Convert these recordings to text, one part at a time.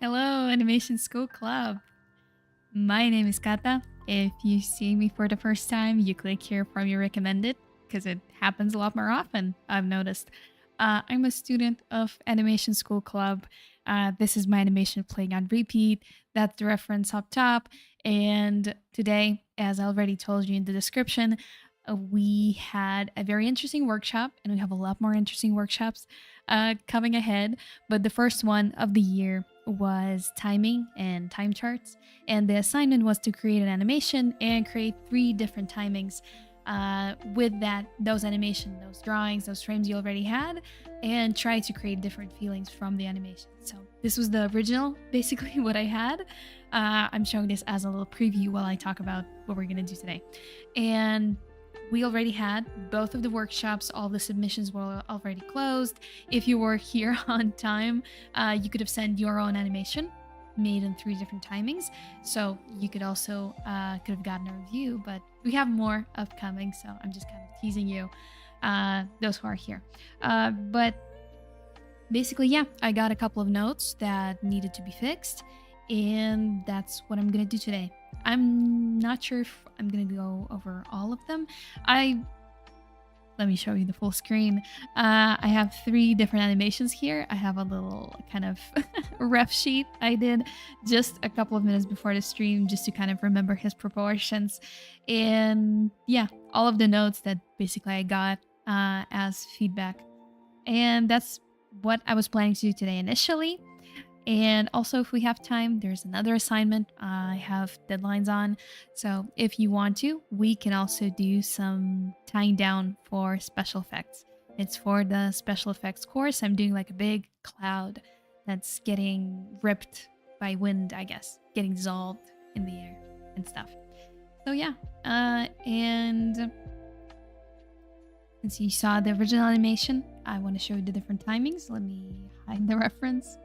Hello, Animation School Club. My name is Cata. If you see me for the first time, you click here from your recommended because it happens a lot more often, I've noticed. I'm a student of Animation School Club. This is my animation playing on repeat. That's the reference up top. And today, as I already told you in the description, we had a very interesting workshop, and we have a lot more interesting workshops coming ahead. But the first one of the year was timing and time charts. And the assignment was to create an animation and create 3 different timings with those animation, those drawings, those frames you already had, and try to create different feelings from the animation. So this was the original, basically what I had. I'm showing this as a little preview while I talk about what we're gonna do today. And we already had both of the workshops. All the submissions were already closed. If you were here on time, you could have sent your own animation made in 3 different timings. So you could also could have gotten a review, but we have more upcoming. So I'm just kind of teasing you, those who are here. But basically, yeah, I got a couple of notes that needed to be fixed, and that's what I'm gonna do today. I'm not sure if I'm gonna go over all of them. Let me show you the full screen. I have 3 different animations here. I have a little kind of ref sheet I did just a couple of minutes before the stream just to kind of remember his proportions. And yeah, all of the notes that basically I got as feedback. And that's what I was planning to do today initially. And also, if we have time, there's another assignment I have deadlines on. So if you want to, we can also do some tying down for special effects. It's for the special effects course. I'm doing like a big cloud that's getting ripped by wind, I guess, getting dissolved in the air and stuff. So yeah, and since you saw the original animation, I want to show you the different timings. Let me hide the reference.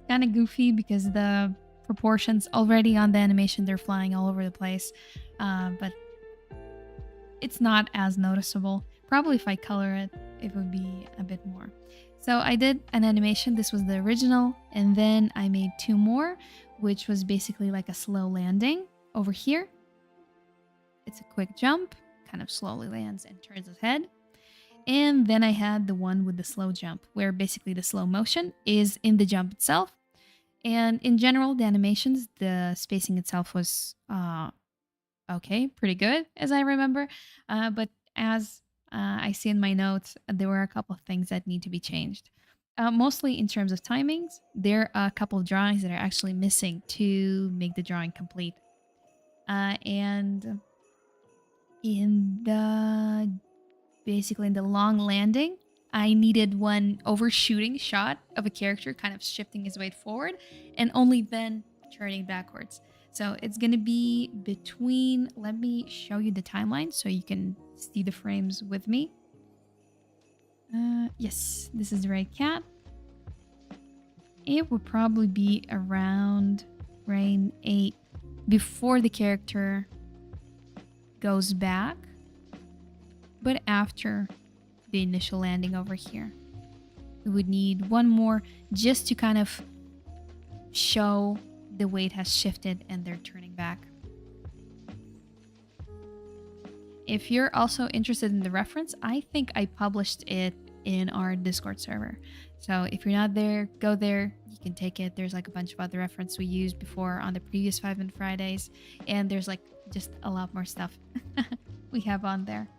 Kind of goofy because the proportions already on the animation, they're flying all over the place, but it's not as noticeable. Probably if I color it, it would be a bit more. So I did an animation. This was the original, and then I made 2 more, which was basically like a slow landing over here. It's a quick jump, kind of slowly lands and turns its head. And then I had the one with the slow jump, where basically the slow motion is in the jump itself. And in general, the animations, the spacing itself was okay, pretty good, as I remember. But as I see in my notes, there were a couple of things that need to be changed. Mostly in terms of timings, there are a couple of drawings that are actually missing to make the drawing complete. And basically in the long landing, I needed one overshooting shot of a character kind of shifting his weight forward and only then turning backwards. So it's going to be between, let me show you the timeline so you can see the frames with me. Yes, this is the right cat. It would probably be around frame 8 before the character goes back, but after the initial landing over here. We would need one more just to kind of show the weight has shifted and they're turning back. If you're also interested in the reference, I think I published it in our Discord server. So if you're not there, go there. You can take it. There's like a bunch of other reference we used before on the previous 5 and Fridays. And there's like just a lot more stuff we have on there.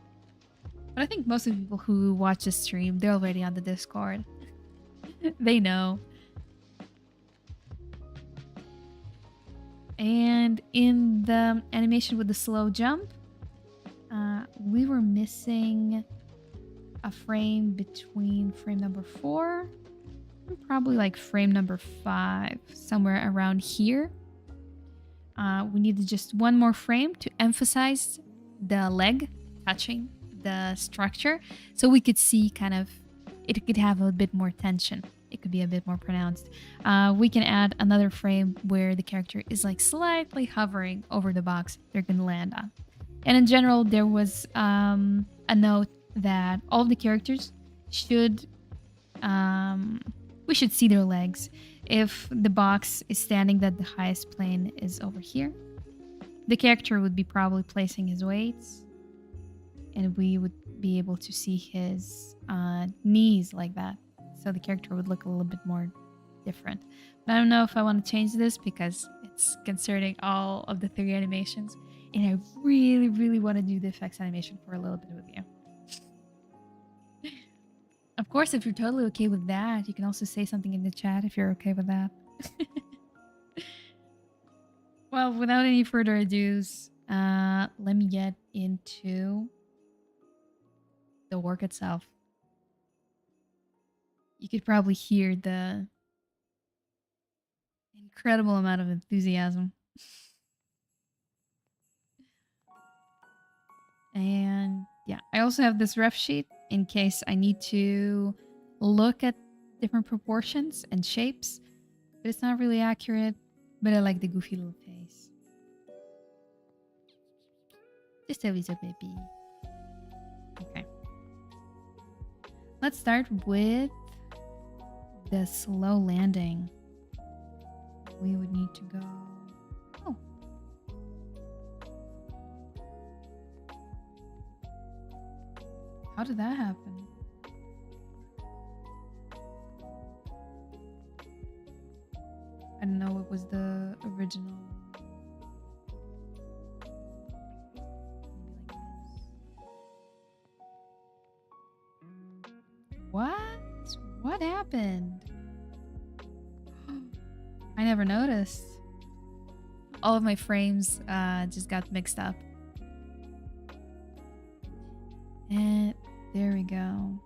But I think most of the people who watch this stream, they're already on the Discord. They know. And in the animation with the slow jump, we were missing a frame between frame number 4 and probably like frame number 5, somewhere around here. We needed just one more frame to emphasize the leg touching the structure so we could see kind of, it could have a bit more tension. It could be a bit more pronounced. We can add another frame where the character is like slightly hovering over the box they're going to land on. And in general, there was a note that all of the characters should, we should see their legs If the box is standing, that the highest plane is over here. The character would be probably placing his weights, and we would be able to see his knees like that. So the character would look a little bit more different. But I don't know if I want to change this because it's concerning all of the 3 animations. And I really, really want to do the effects animation for a little bit with you. Of course, if you're totally okay with that, you can also say something in the chat if you're okay with that. Well, without any further ados, let me get into the work itself. You could probably hear the incredible amount of enthusiasm. And yeah, I also have this ref sheet in case I need to look at different proportions and shapes, but it's not really accurate, but I like the goofy little face. Just a little baby. Okay. Let's start with the slow landing. We would need to go... Oh. How did that happen? I don't know, it was the original. What? What happened? I never noticed. All of my frames just got mixed up. And there we go.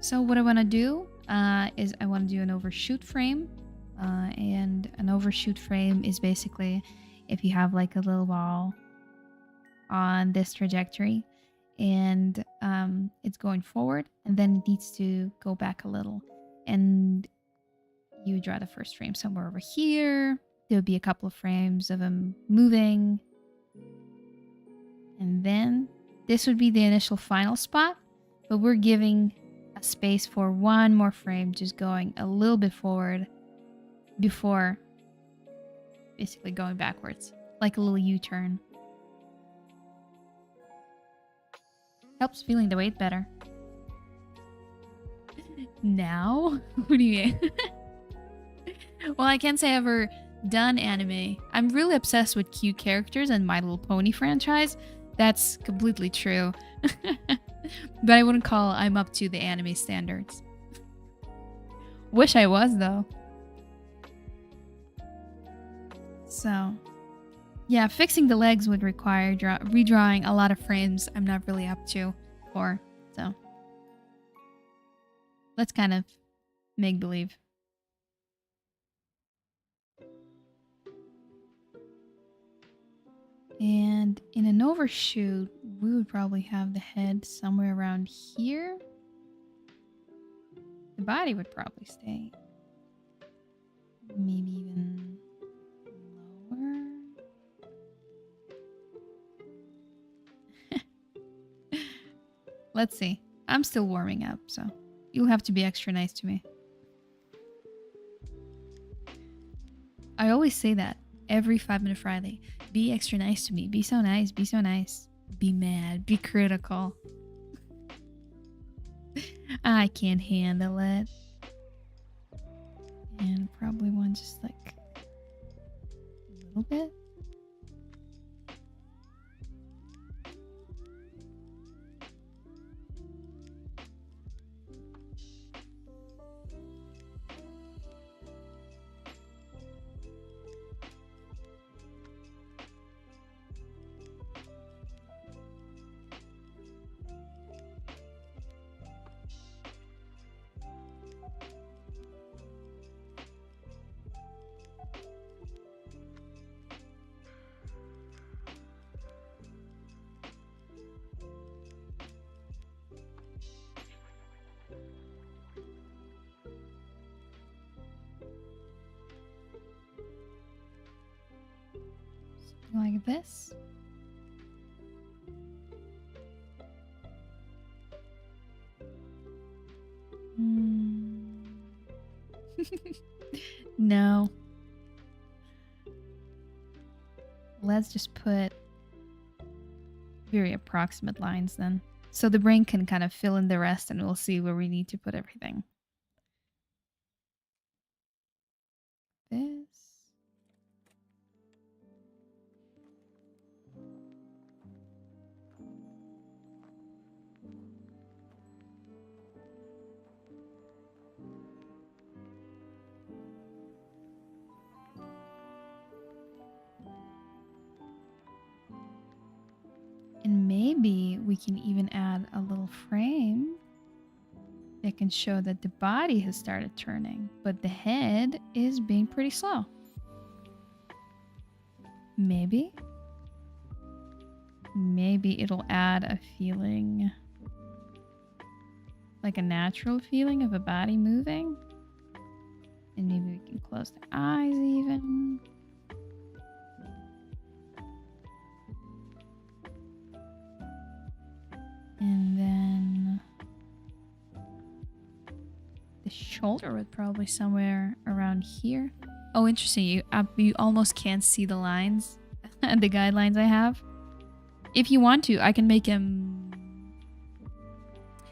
So what I want to do is I want to do an overshoot frame. And an overshoot frame is basically if you have like a little ball on this trajectory and it's going forward and then it needs to go back a little. And you draw the first frame somewhere over here. There would be a couple of frames of them moving. And then this would be the initial final spot, but we're giving a space for one more frame just going a little bit forward before basically going backwards, like a little U-turn. Helps feeling the weight better. Now? What do you mean? Well, I can't say I've ever done anime. I'm really obsessed with cute characters and My Little Pony franchise. That's completely true. But I wouldn't call I'm up to the anime standards. Wish I was, though. So, yeah, fixing the legs would require redrawing a lot of frames I'm not really up to for. So, let's kind of make believe. And in an overshoot, we would probably have the head somewhere around here. The body would probably stay maybe even lower. Let's see. I'm still warming up, so you'll have to be extra nice to me. I always say that every 5-Minute Friday. Be extra nice to me. Be so nice. Be so nice. Be mad. Be critical. I can't handle it. And probably one just like a little bit. Like this. No. Let's just put very approximate lines then. So the brain can kind of fill in the rest and we'll see where we need to put everything. This. And maybe we can even add a little frame that can show that the body has started turning, but the head is being pretty slow. Maybe it'll add a feeling, like a natural feeling of a body moving. And maybe we can close the eyes even. And then the shoulder would probably somewhere around here. Oh, interesting. You almost can't see the lines, the guidelines I have. If you want to, I can make him...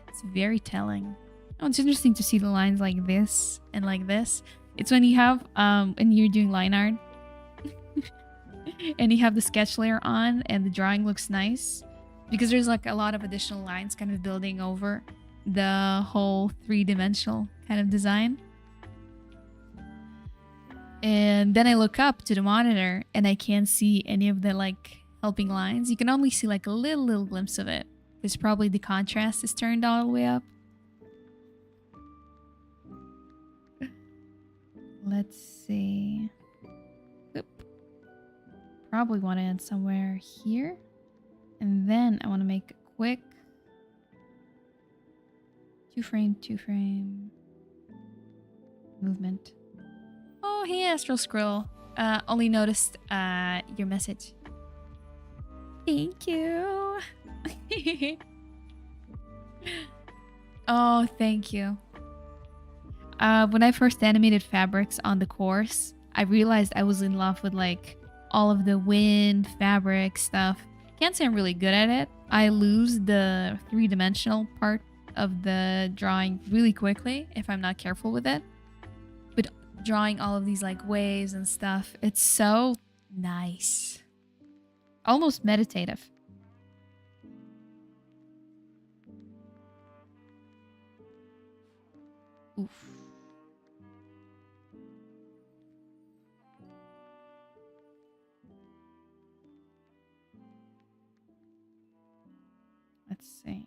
It's very telling. Oh, it's interesting to see the lines like this and like this. It's when you have, when you're doing line art and you have the sketch layer on and the drawing looks nice because there's like a lot of additional lines kind of building over the whole three-dimensional kind of design. And then I look up to the monitor and I can't see any of the like helping lines. You can only see like a little glimpse of it. Because probably the contrast is turned all the way up. Let's see. Oop. Probably want to end somewhere here. And then I want to make a quick 2-frame movement. Oh, hey, Astral Scroll. Only noticed your message. Thank you. Oh, thank you. When I first animated fabrics on the course, I realized I was in love with like all of the wind, fabric stuff. Can't say I'm really good at it. I lose the three-dimensional part of the drawing really quickly if I'm not careful with it. But drawing all of these like waves and stuff, it's so nice. Almost meditative. Oof. Let's see.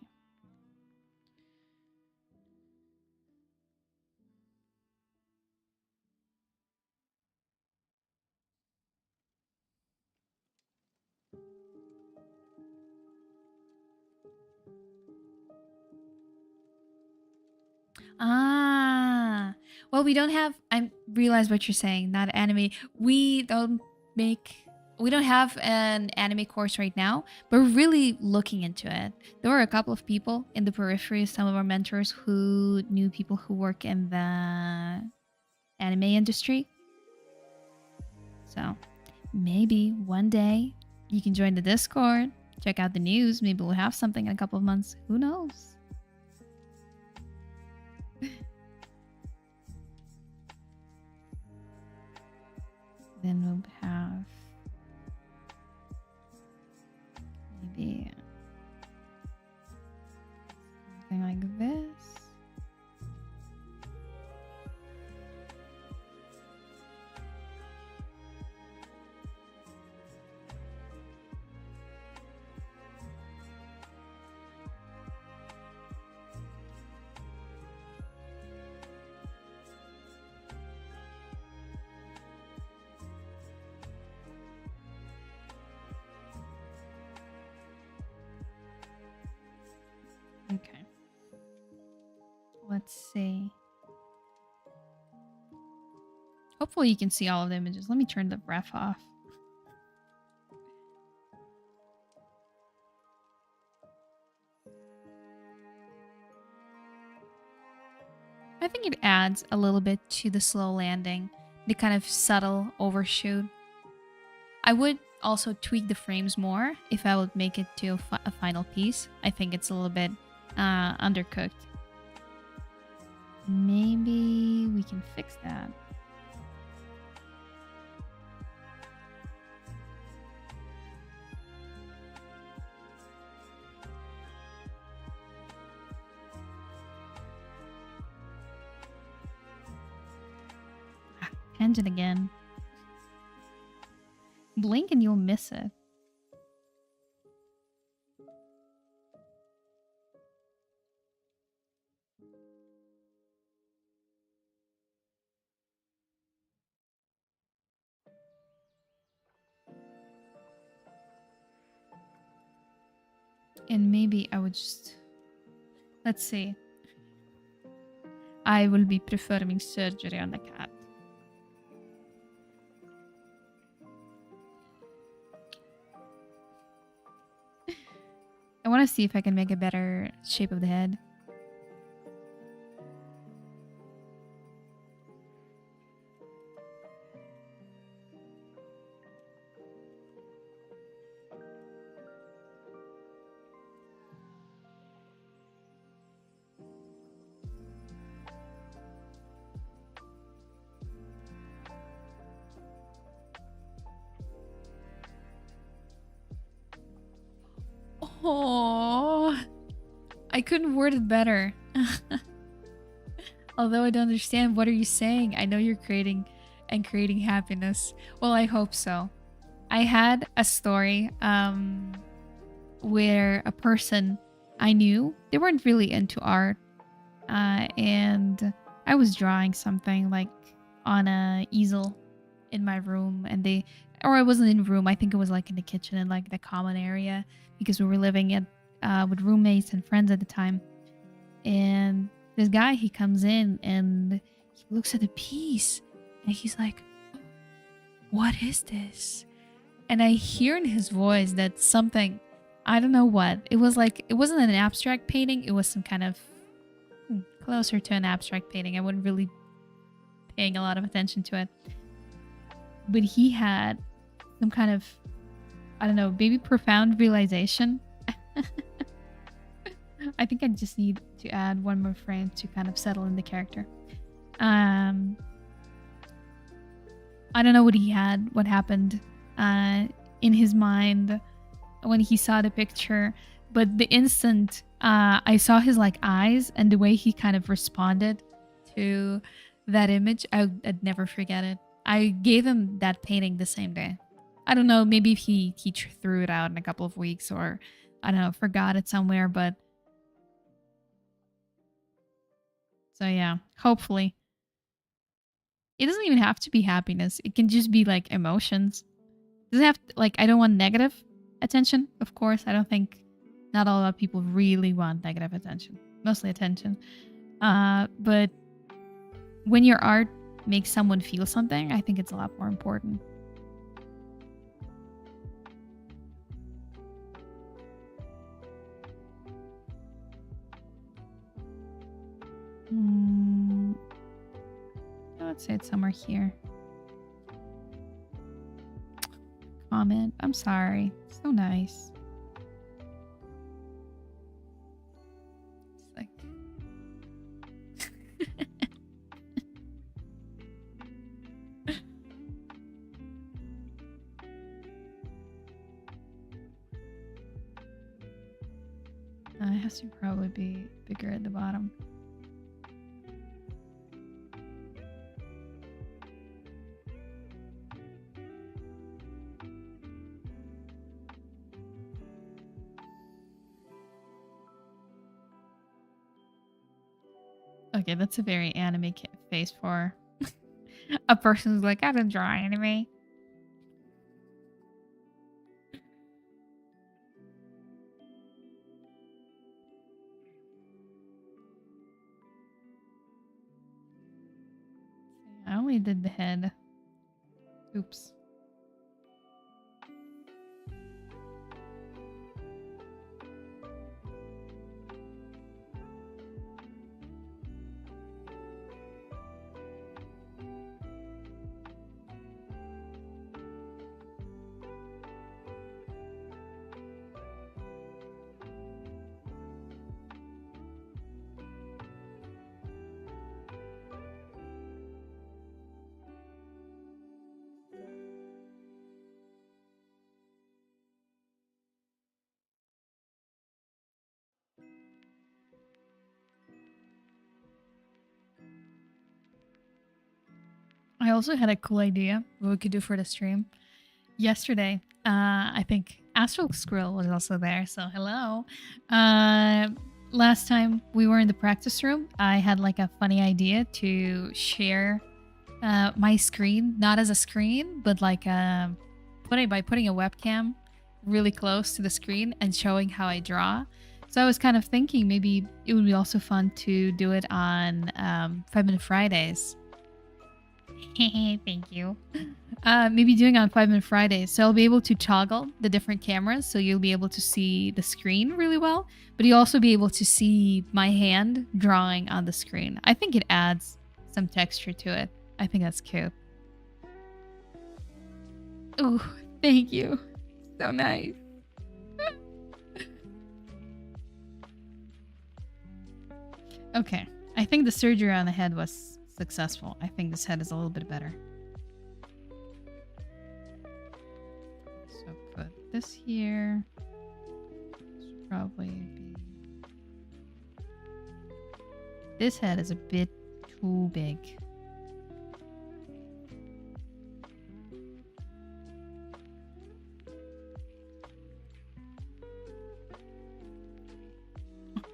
Ah, well, we don't have. I realize what you're saying. Not anime. We don't have an anime course right now, but we're really looking into it. There were a couple of people in the periphery, some of our mentors who knew people who work in the anime industry. So maybe one day you can join the Discord, check out the news. Maybe we'll have something in a couple of months. Who knows? Then we'll have maybe something like this. Okay. Let's see. Hopefully you can see all of the images. Let me turn the ref off. I think it adds a little bit to the slow landing, the kind of subtle overshoot. I would also tweak the frames more if I would make it to a final piece. I think it's a little bit undercooked. Maybe we can fix that. Tangent again. Blink and you'll miss it. And maybe I would just... Let's see. I will be performing surgery on the cat. I want to see if I can make a better shape of the head. Oh, I couldn't word it better. Although I don't understand, what are you saying? I know you're creating happiness. Well, I hope so. I had a story where a person I knew, they weren't really into art, and I was drawing something like on a easel in my room, and or I wasn't in the room. I think it was like in the kitchen and like the common area because we were living with roommates and friends at the time. And this guy, he comes in and he looks at the piece and he's like, "What is this?" And I hear in his voice that something, I don't know what. It was like, it wasn't an abstract painting. It was some kind of closer to an abstract painting. I wasn't really paying a lot of attention to it. But he had some kind of, I don't know, maybe profound realization. I think I just need to add one more frame to kind of settle in the character. I don't know what he had, what happened in his mind when he saw the picture, but the instant I saw his like eyes and the way he kind of responded to that image, I'd never forget it. I gave him that painting the same day. I don't know, maybe if he threw it out in a couple of weeks, or I don't know, forgot it somewhere, but so yeah, hopefully. It doesn't even have to be happiness. It can just be like emotions. It doesn't have to, like, I don't want negative attention, of course. I don't think, not all people really want negative attention. Mostly attention. But when your art makes someone feel something, I think it's a lot more important. Let's say it's somewhere here. Comment. I'm sorry. So nice. It's like... it has to probably be bigger at the bottom. Okay, that's a very anime face for a person who's like, I don't draw anime. I only did the head. Oops. I also had a cool idea what we could do for the stream. Yesterday, I think Astral Squirrel was also there, so hello. Uh, Last time we were in the practice room, I had like a funny idea to share my screen, not as a screen, but like putting a webcam really close to the screen and showing how I draw. So I was kind of thinking maybe it would be also fun to do it on 5-Minute Fridays. Thank you. Maybe doing on 5-Minute Fridays. So I'll be able to toggle the different cameras, so you'll be able to see the screen really well, but you'll also be able to see my hand drawing on the screen. I think it adds some texture to it. I think that's cute. Oh, thank you. So nice. Okay. I think the surgery on the head was successful. I think this head is a little bit better. So put this here. Should probably be... This head is a bit too big.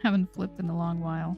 Haven't flipped in a long while.